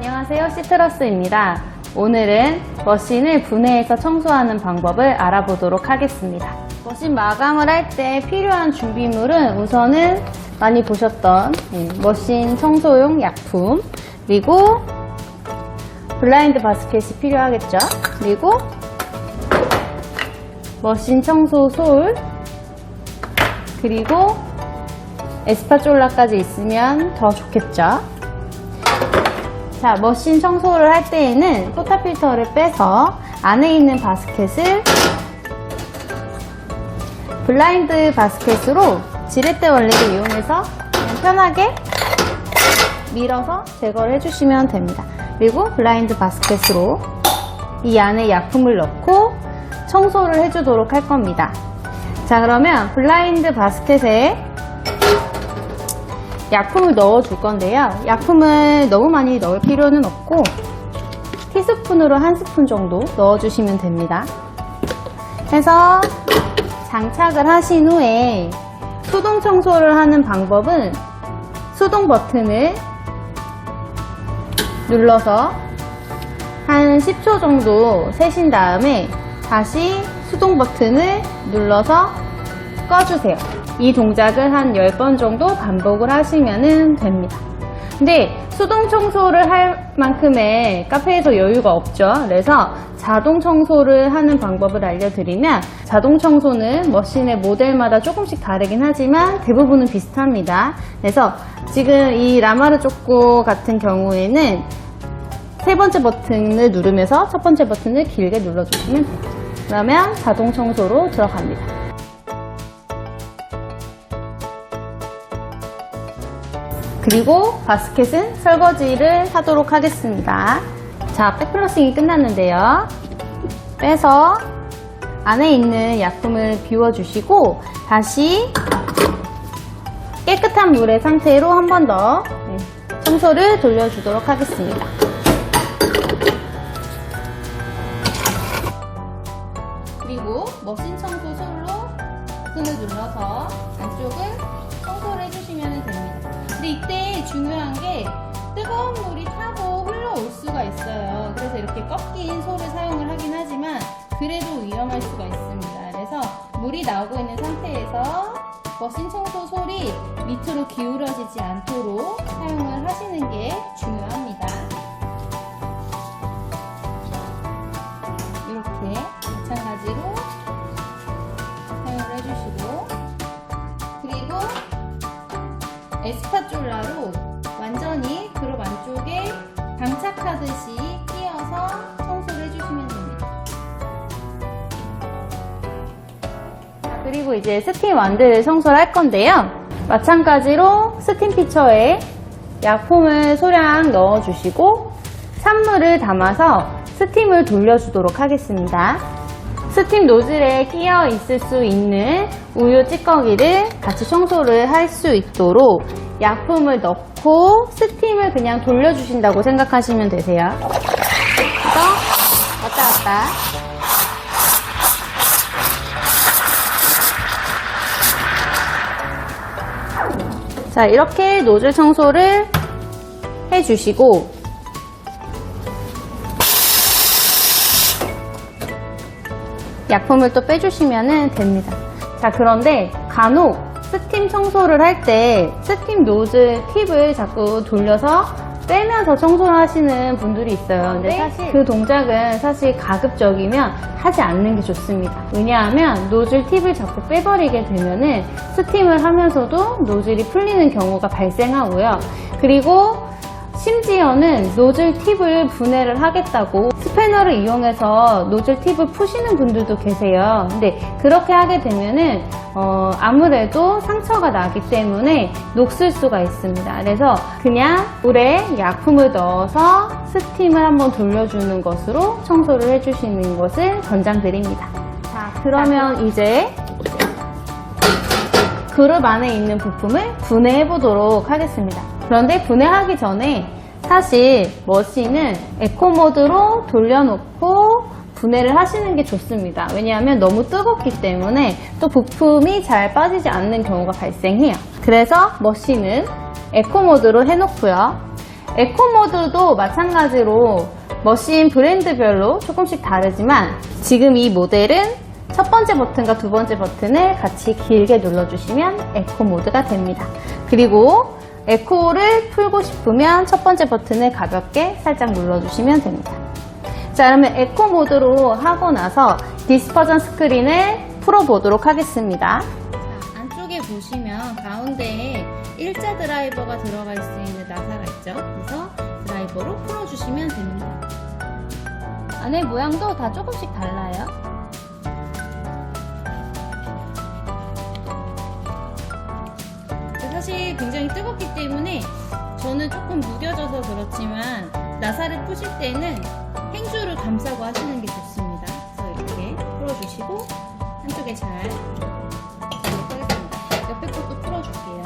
안녕하세요, 시트러스입니다. 오늘은 머신을 분해해서 청소하는 방법을 알아보도록 하겠습니다. 머신 마감을 할 때 필요한 준비물은 우선은 많이 보셨던 머신 청소용 약품, 그리고 블라인드 바스켓이 필요하겠죠. 그리고 머신 청소 솔, 그리고 에스파쭝라까지 있으면 더 좋겠죠. 자, 머신 청소를 할 때에는 포타필터를 빼서 안에 있는 바스켓을 블라인드 바스켓으로 지렛대 원리를 이용해서 그냥 편하게 밀어서 제거를 해주시면 됩니다. 그리고 블라인드 바스켓으로 이 안에 약품을 넣고 청소를 해주도록 할 겁니다. 자, 그러면 블라인드 바스켓에 약품을 넣어줄 건데요. 약품을 너무 많이 넣을 필요는 없고 티스푼으로 1스푼 정도 넣어주시면 됩니다. 해서 장착을 하신 후에 수동 청소를 하는 방법은 수동 버튼을 눌러서 한 10초 정도 세신 다음에 다시 수동 버튼을 눌러서 꺼주세요. 이 동작을 한 10번 정도 반복을 하시면 됩니다. 근데 수동 청소를 할 만큼의 카페에서 여유가 없죠. 그래서 자동 청소를 하는 방법을 알려드리면, 자동 청소는 머신의 모델마다 조금씩 다르긴 하지만 대부분은 비슷합니다. 그래서 지금 이 라마르 쪼꼬 같은 경우에는 세 번째 버튼을 누르면서 첫 번째 버튼을 길게 눌러주시면 돼요. 그러면 자동 청소로 들어갑니다. 그리고 바스켓은 설거지를 하도록 하겠습니다. 자, 백플러싱이 끝났는데요. 빼서 안에 있는 약품을 비워주시고 다시 깨끗한 물의 상태로 한 번 더 청소를 돌려주도록 하겠습니다. 그리고 머신 청소 솔로 버튼을 눌러서 안쪽을 청소를 해주시면 됩니다. 근데 이때 중요한 게 뜨거운 물이 타고 흘러올 수가 있어요. 그래서 이렇게 꺾인 솔을 사용을 하긴 하지만 그래도 위험할 수가 있습니다. 그래서 물이 나오고 있는 상태에서 머신 청소 솔이 밑으로 기울어지지 않도록 사용을 하시는 게 중요합니다. 이렇게 마찬가지로 사용을 해주시고, 그리고 에스파쭝라로 완전히 그룹 안쪽에 장착하듯이 끼워서 청소를 해주시면 됩니다. 자, 그리고 이제 스팀 완드 청소를 할 건데요. 마찬가지로 스팀 피처에 약품을 소량 넣어주시고 찬물을 담아서 스팀을 돌려주도록 하겠습니다. 스팀 노즐에 끼어 있을 수 있는 우유 찌꺼기를 같이 청소를 할 수 있도록 약품을 넣고 스팀을 그냥 돌려주신다고 생각하시면 되세요. 그래서 왔다 갔다. 자, 이렇게 노즐 청소를 해주시고, 약품을 또 빼주시면 됩니다. 자, 그런데 간혹 스팀 청소를 할 때 스팀 노즐 팁을 자꾸 돌려서 빼면서 청소를 하시는 분들이 있어요. 근데 사실 그 동작은 사실 가급적이면 하지 않는 게 좋습니다. 왜냐하면 노즐 팁을 자꾸 빼버리게 되면은 스팀을 하면서도 노즐이 풀리는 경우가 발생하고요. 그리고 심지어는 노즐 팁을 분해를 하겠다고 스패너를 이용해서 노즐 팁을 푸시는 분들도 계세요. 근데 그렇게 하게 되면은 아무래도 상처가 나기 때문에 녹슬 수가 있습니다. 그래서 그냥 물에 약품을 넣어서 스팀을 한번 돌려주는 것으로 청소를 해주시는 것을 권장드립니다. 자, 그러면 이제 그룹 안에 있는 부품을 분해해 보도록 하겠습니다. 그런데 분해하기 전에 사실 머신은 에코 모드로 돌려놓고 분해를 하시는 게 좋습니다. 왜냐하면 너무 뜨겁기 때문에 또 부품이 잘 빠지지 않는 경우가 발생해요. 그래서 머신은 에코 모드로 해놓고요. 에코 모드도 마찬가지로 머신 브랜드별로 조금씩 다르지만 지금 이 모델은 첫 번째 버튼과 두 번째 버튼을 같이 길게 눌러주시면 에코 모드가 됩니다. 그리고 에코를 풀고 싶으면 첫 번째 버튼을 가볍게 살짝 눌러주시면 됩니다. 자, 그러면 에코 모드로 하고 나서 디스퍼전 스크린을 풀어보도록 하겠습니다. 자, 안쪽에 보시면 가운데에 일자 드라이버가 들어갈 수 있는 나사가 있죠. 그래서 드라이버로 풀어주시면 됩니다. 안에 모양도 다 조금씩 달라요. 사실 굉장히 뜨겁기 때문에 저는 조금 무뎌져서 그렇지만 나사를 푸실 때는 행주를 감싸고 하시는 게 좋습니다. 그래서 이렇게 풀어주시고 한쪽에 잘 풀도록 하겠습니다. 옆에 것도 풀어줄게요.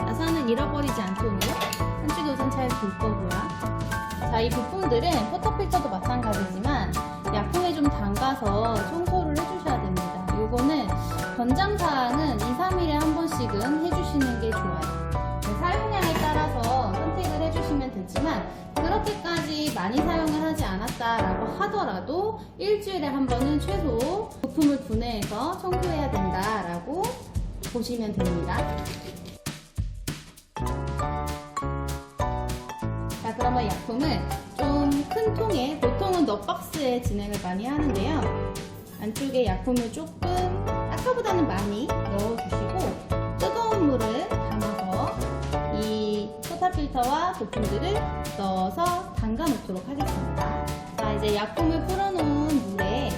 나사는 잃어버리지 않도록 한쪽에 우선 잘 볼 거고요. 자, 이 부품들은 포터필터도 마찬가지지만 약품에 좀 담가서 청소를 해주셔야 됩니다. 요거는 권장사항은 2, 3일에 한 번씩은 해주시는 게 좋아요. 사용량에 따라서 선택을 해주시면 되지만 그렇게까지 많이 사용을 하지 않았다라고 하더라도 일주일에 한 번은 최소 부품을 분해해서 청소해야 된다라고 보시면 됩니다. 자, 그러면 약품을 좀 큰 통에, 보통은 넛박스에 진행을 많이 하는데요. 안쪽에 약품을 조금 아까보다는 많이 넣어주시고 뜨거운 물을 담아서 이 포타필터와 부품들을 넣어서 담가 놓도록 하겠습니다. 자, 이제 약품을 풀어놓은 물에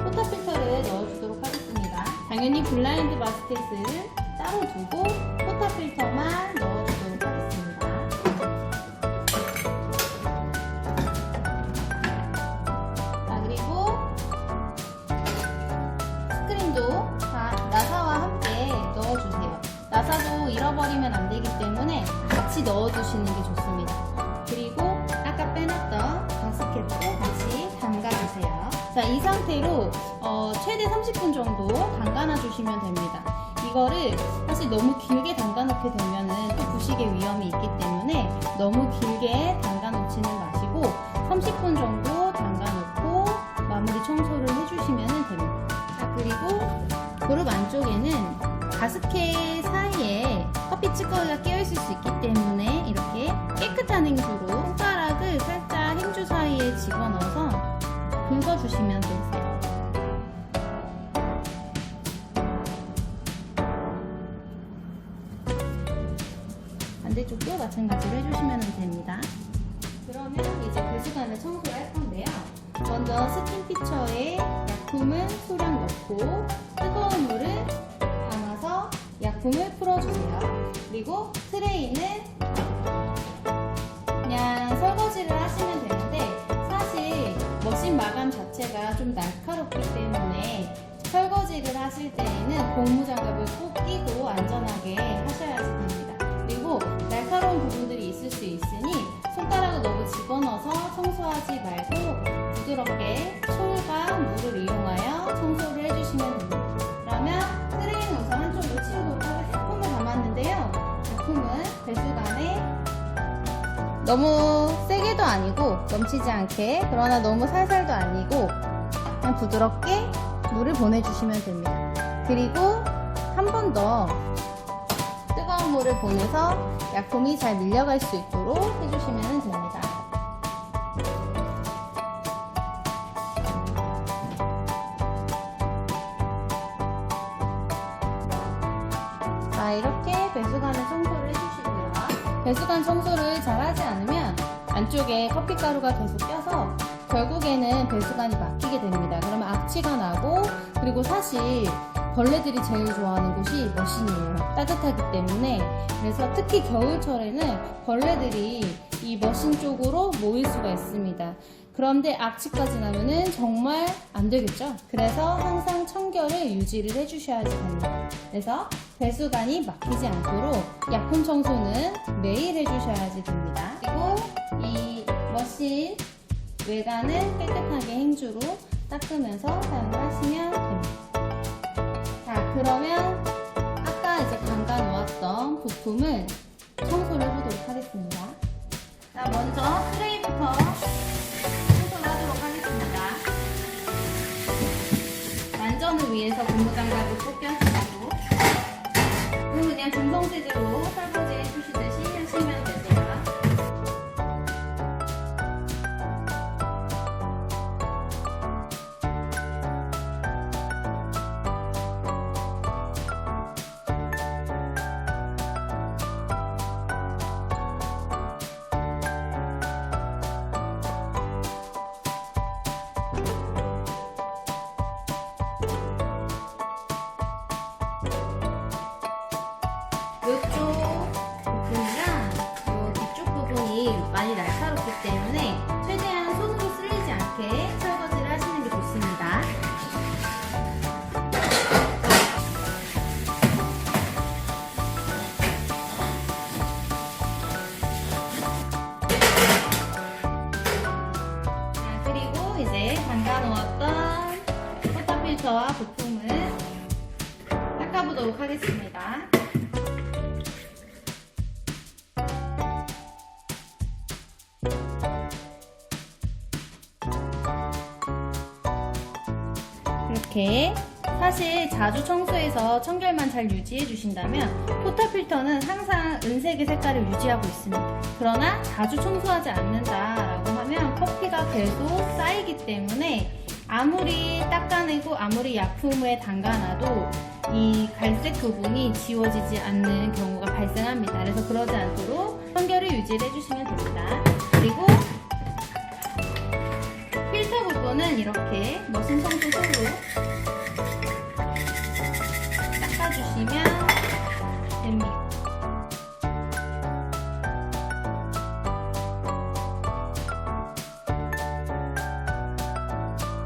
포타필터를 넣어주도록 하겠습니다. 당연히 블라인드 바스켓을 따로 두고 포타필터만 넣어주도록 하겠습니다. 자, 그리고 스크린도 다 나사와 함께 넣어주세요. 나사도 잃어버리면 안 되기 때문에 같이 넣어주시는 게 좋습니다. 그리고 아까 빼놨던 바스켓도 같이 담가주세요. 자, 이 상태로 최대 30분 정도 담가놔 주시면 됩니다. 이거를 사실 너무 길게 담가 놓게 되면은 또 부식의 위험이 있기 때문에 너무 길게 담가 놓지는 마시고 30분 정도 담가 놓고 마무리 청소를 해주시면 됩니다. 자, 그리고 그룹 안쪽에는 가스켓 사이에 커피 찌꺼기가 끼어 있을 수 있기 때문에 이렇게 깨끗한 행주로 손가락을 살짝 행주 사이에 집어넣어서 긁어주시면 되세요. 반대쪽도 마찬가지로 해주시면 됩니다. 그러면 이제 배수관을 청소를 할 건데요. 먼저 스팀 피처에 약품을 소량 넣고 뜨거운 물을 담아서 약품을 풀어주세요. 그리고 트레이는 그냥 설거지를 하시면 되는데 사실 머신 마감 자체가 좀 날카롭기 때문에 설거지를 하실 때에는 고무장갑을 꼭 끼고 안전하게 하셔야지 됩니다. 그리고 날카로운 부분들이 있을 수 있으니 손가락을 너무 집어넣어서 청소하지 말고 부드럽게 솔과 물을 이용하여 청소를 해주시면 됩니다. 그러면 트레이는 우선 한쪽으로 치우도록 하겠습니다. 약품을 담았는데요. 약품은 배수관에 너무 세게도 아니고 넘치지 않게, 그러나 너무 살살도 아니고 그냥 부드럽게 물을 보내주시면 됩니다. 그리고 한 번 더 뜨거운 물을 보내서 약품이 잘 밀려갈 수 있도록 해주시면 됩니다. 자, 이렇게 배수관을 청소를 해주시고요. 배수관 청소를 잘 하지 않으면 안쪽에 커피가루가 계속 껴서 결국에는 배수관이 막히게 됩니다. 그러면 악취가 나고, 그리고 사실 벌레들이 제일 좋아하는 곳이 머신이에요. 따뜻하기 때문에. 그래서 특히 겨울철에는 벌레들이 이 머신 쪽으로 모일 수가 있습니다. 그런데 악취까지 나면은 정말 안 되겠죠? 그래서 항상 청결을 유지를 해주셔야지 됩니다. 그래서 배수관이 막히지 않도록 약품 청소는 매일 해주셔야지 됩니다. 그리고 이 머신 외관은 깨끗하게 행주로 닦으면서 사용을 하시면 됩니다. 그러면 아까 이제 담가 놓았던 부품을 청소를 해보도록 하겠습니다. 자, 먼저 트레이부터 청소를 하도록 하겠습니다. 안전을 위해서 고무장갑을 꼭 껴주시고, 그리고 그냥 중성재질로 설거지 해주시듯이 하시면 되세요. 이쪽 부분이랑 이 뒤쪽 부분이 많이 날카롭기 때문에 최대한 손으로 쓸리지 않게 설거지를 하시는 게 좋습니다. 자, 그리고 이제 담가 놓았던 포타필터와 부품을 닦아보도록 하겠습니다. 이렇게 사실 자주 청소해서 청결만 잘 유지해 주신다면 포타필터는 항상 은색의 색깔을 유지하고 있습니다. 그러나 자주 청소하지 않는다라고 하면 커피가 계속 쌓이기 때문에 아무리 닦아내고 아무리 약품에 담가놔도 이 갈색 부분이 지워지지 않는 경우가 발생합니다. 그래서 그러지 않도록 청결을 유지를 해주시면 됩니다. 그리고 필터 부분은 이렇게 머신 청소 손으로 닦아주시면 됩니다.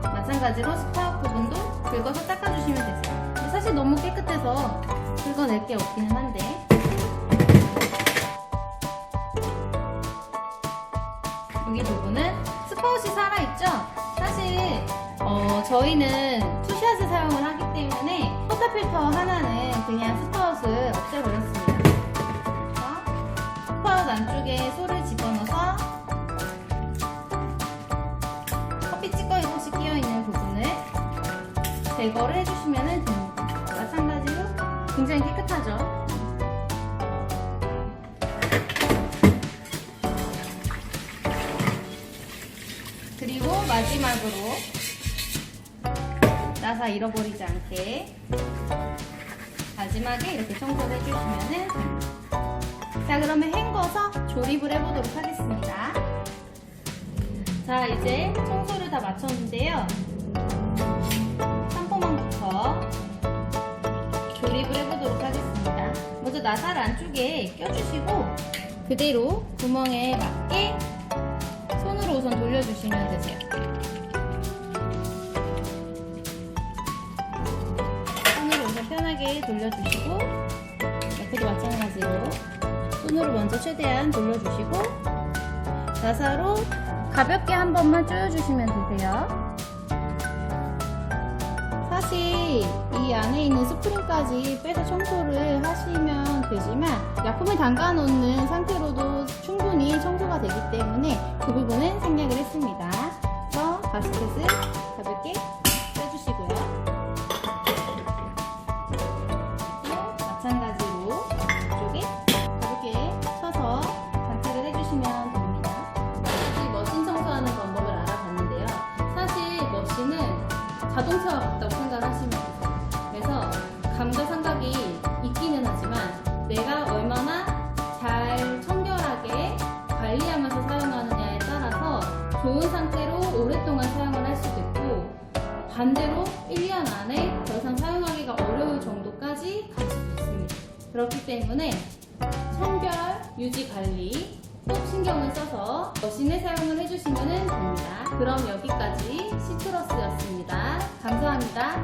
마찬가지로 스파웃 부분도 긁어서 닦아주시면 되세요. 사실 너무 깨끗해서 긁어낼 게 없기는 한데, 여기 부분은 스파웃이 살아있죠? 사실 저희는 투샷을 사용을 하기 때문에 포타필터 하나는 그냥 스파웃을 없애버렸습니다. 스파웃 안쪽에 솔을 집어넣어서 커피 찌꺼기 혹시 끼어있는 부분을 제거를 해주시면 됩니다. 마찬가지로 굉장히 깨끗하죠? 그리고 마지막으로 나사 잃어버리지 않게 마지막에 이렇게 청소를 해주시면 됩니다. 자, 그러면 헹궈서 조립을 해보도록 하겠습니다. 자, 이제 청소를 다 마쳤는데요. 상포망부터 조립을 해보도록 하겠습니다. 먼저 나사를 안쪽에 껴주시고 그대로 구멍에 맞게 손으로 우선 돌려주시면 되세요. 손으로 우선 편하게 돌려주시고, 옆에도 마찬가지로 손으로 먼저 최대한 돌려주시고 나사로 가볍게 한 번만 조여주시면 되세요. 사실 이 안에 있는 스프링까지 빼서 청소를 하시면 되지만 약품을 담가 놓는 상태로도 충분히 청소가 되기 때문에 그 부분은 생략을 했습니다. 그래서 바스켓을 가볍게 빼주시고요. 또 마찬가지로 이쪽에 가볍게 쳐서 장착을 해주시면 됩니다. 사실 머신 청소하는 방법을 알아봤는데요. 사실 머신은 자동차와 같다고 생각하시면 돼요. 그래서 감가상각이 있기는 하지만 내가 얼마나 잘 청결하게 관리하면서 사용하느냐에 따라서 좋은 상태로 오랫동안 사용을 할 수도 있고, 반대로 1년 안에 더 이상 사용하기가 어려울 정도까지 갈 수도 있습니다. 그렇기 때문에 청결 유지 관리 꼭 신경을 써서 머신을 사용을 해주시면 됩니다. 그럼 여기까지 시트러스였습니다. 감사합니다.